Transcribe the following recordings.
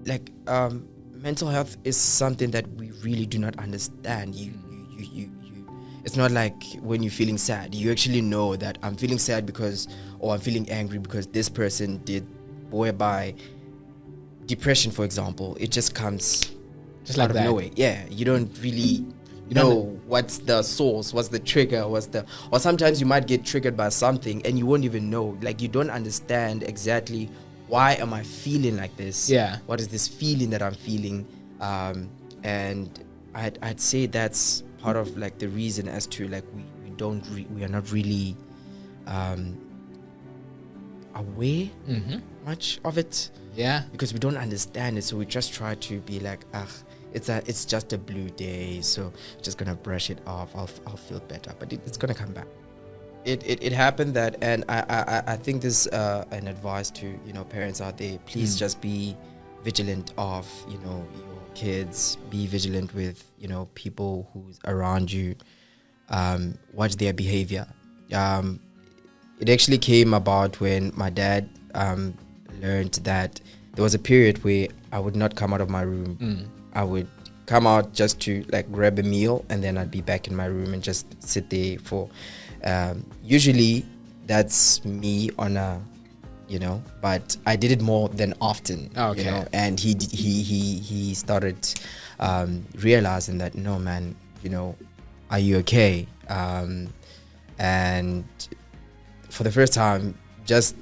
Like mental health is something that we really do not understand. It's not like when you're feeling sad, you actually know that I'm feeling sad because, or I'm feeling angry because this person did. Whereby depression, for example, it just comes Just out like of that. nowhere. Yeah, you don't really know what's the source, what's the trigger, or sometimes you might get triggered by something and you won't even know. Like, you don't understand exactly why am I feeling like this. Yeah. What is this feeling that I'm feeling? And I'd say that's part of like the reason as to like we are not really aware much of it. Yeah. Because we don't understand it, so we just try to be like, it's just a blue day, so just gonna brush it off. I'll feel better, but it's gonna come back. It happened that, and I think this an advice to parents out there. Please just be vigilant of your kids. Be vigilant with people who's around you. Watch their behavior. It actually came about when my dad learned that there was a period where I would not come out of my room. I would come out just to like grab a meal, and then I'd be back in my room and just sit there for usually that's me on a but I did it more than often. Okay. And he started realizing that, no man, are you okay? And for the first time, just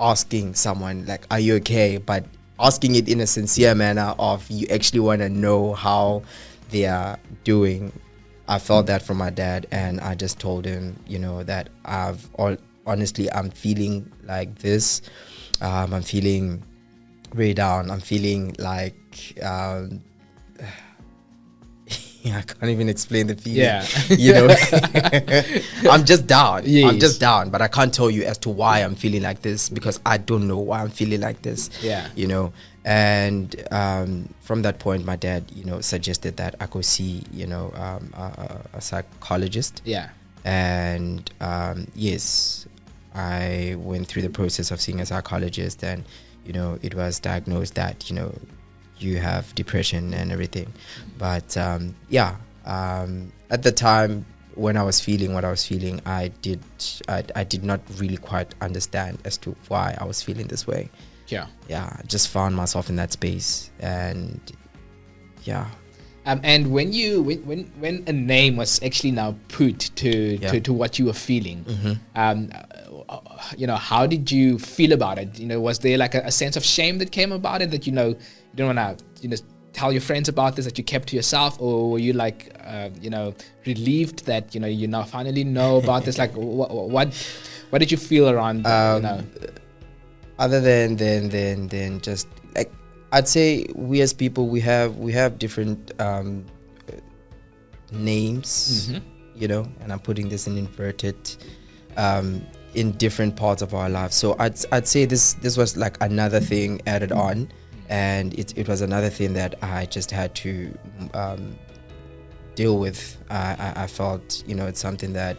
asking someone like, are you okay? But asking it in a sincere manner of you actually want to know how they are doing. I felt that from my dad, and I just told him, that honestly, I'm feeling like this. I'm feeling way down. I'm feeling like, I can't even explain the feeling. I'm just down. Yes. I'm just down, but I can't tell you as to why I'm feeling like this, because I don't know why I'm feeling like this. And from that point, my dad suggested that I go see a psychologist. And yes, I went through the process of seeing a psychologist, and it was diagnosed that you have depression and everything. But at the time when I was feeling what I was feeling, I did not really quite understand as to why I was feeling this way. I just found myself in that space. And and when a name was actually now put to what you were feeling, how did you feel about it? Was there like a sense of shame that came about it, that you don't want to tell your friends about this, that you kept to yourself, or were you like relieved that you now finally know about this? Like what did you feel around other than just like, I'd say we as people, we have different names, and I'm putting this in inverted, in different parts of our lives. So I'd say this was like another thing added on, and it was another thing that I just had to deal with. I felt it's something that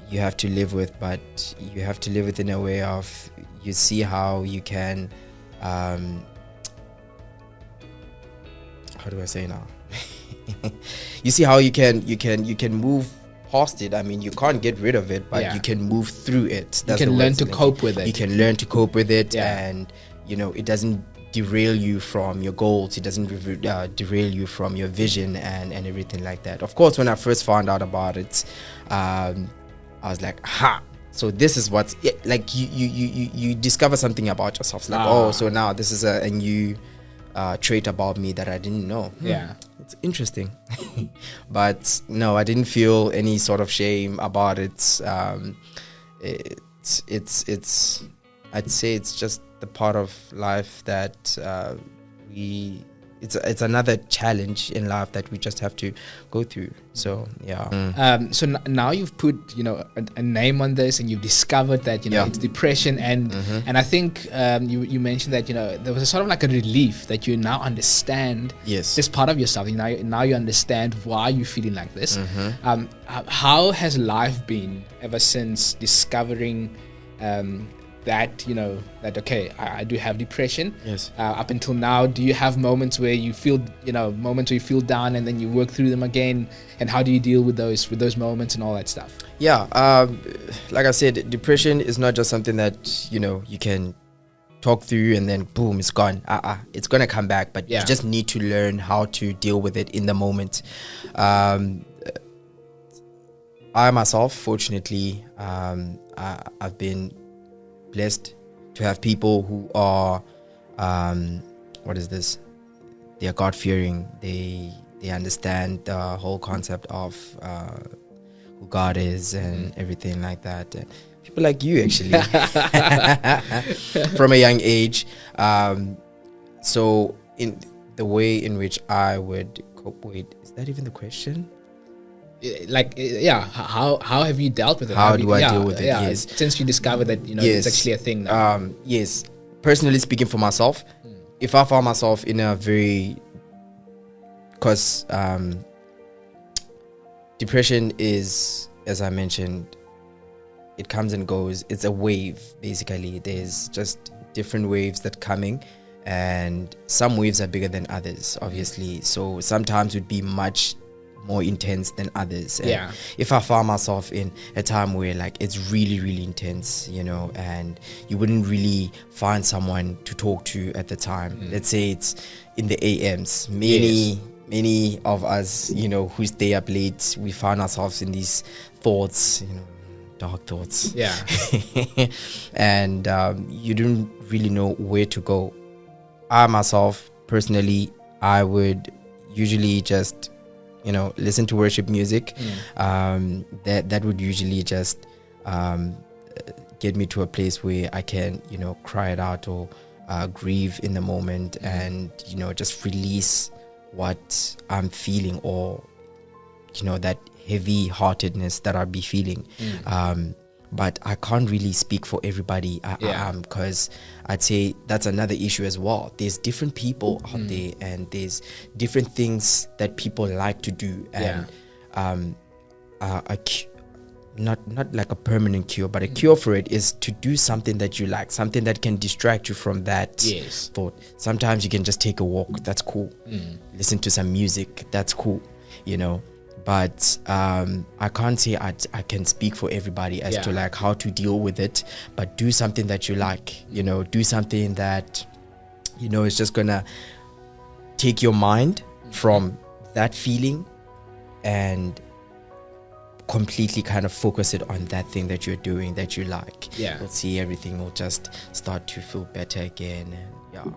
you have to live with, but you have to live with in a way of, you see how you can how do I say now? You see how you can move past it. I mean, you can't get rid of it, but you can move through it. You can learn to cope with it. You can learn to cope with it, and it doesn't derail you from your goals. It doesn't derail you from your vision and everything like that. Of course, when I first found out about it, I was like, so this is what's like, you discover something about yourself. It's like, so now this is a new trait about me that I didn't know. It's interesting. But no, I didn't feel any sort of shame about it. I'd say it's just the part of life that it's another challenge in life that we just have to go through. So yeah. So now you've put, you know, a name on this, and you've discovered that, you know, it's depression, and I think you mentioned that, you know, there was a sort of like a relief that you now understand this part of yourself. Now you understand why you're feeling like this. How has life been ever since discovering that, you know, that okay, I do have depression? Up until now, do you have moments where you feel, you know, moments where you feel down and then you work through them again, and how do you deal with those moments and all that stuff? Like I said, depression is not just something that, you know, you can talk through and then boom, it's gone. It's gonna come back, but you just need to learn how to deal with it in the moment. I myself, fortunately, I've been blessed to have people who are they are God-fearing. They understand the whole concept of who God is and everything like that. And people like you, actually, from a young age. So in the way in which I would cope with, is that even the question? Like, how have you dealt with it? How do I deal with it? Yes. Since you discovered that, you know, it's actually a thing now. Yes. Personally speaking, for myself, if I found myself in a very, because depression is, as I mentioned, it comes and goes. It's a wave, basically. There's just different waves that coming, and some waves are bigger than others, obviously. So sometimes would be much more intense than others. And if I found myself in a time where like it's really, really intense, you know, and you wouldn't really find someone to talk to at the time. Let's say it's in the AMs. Many of us, you know, who stay up late, we find ourselves in these thoughts, you know, dark thoughts. And you don't really know where to go. I myself, personally, I would usually just, you know, listen to worship music. That would usually just get me to a place where I can, you know, cry it out or grieve in the moment, and, you know, just release what I'm feeling, or, you know, that heavy heartedness that I'll be feeling. But I can't really speak for everybody, because I'd say that's another issue as well. There's different people out there, and there's different things that people like to do, and not like a permanent cure, but a cure for it is to do something that you like, something that can distract you from that thought. Sometimes you can just take a walk, that's cool. Listen to some music, that's cool, you know. But I can't say I can speak for everybody as to like how to deal with it. But do something that you like, you know, do something that, you know, is just gonna take your mind from that feeling and completely kind of focus it on that thing that you're doing that you like. You'll see everything will just start to feel better again. And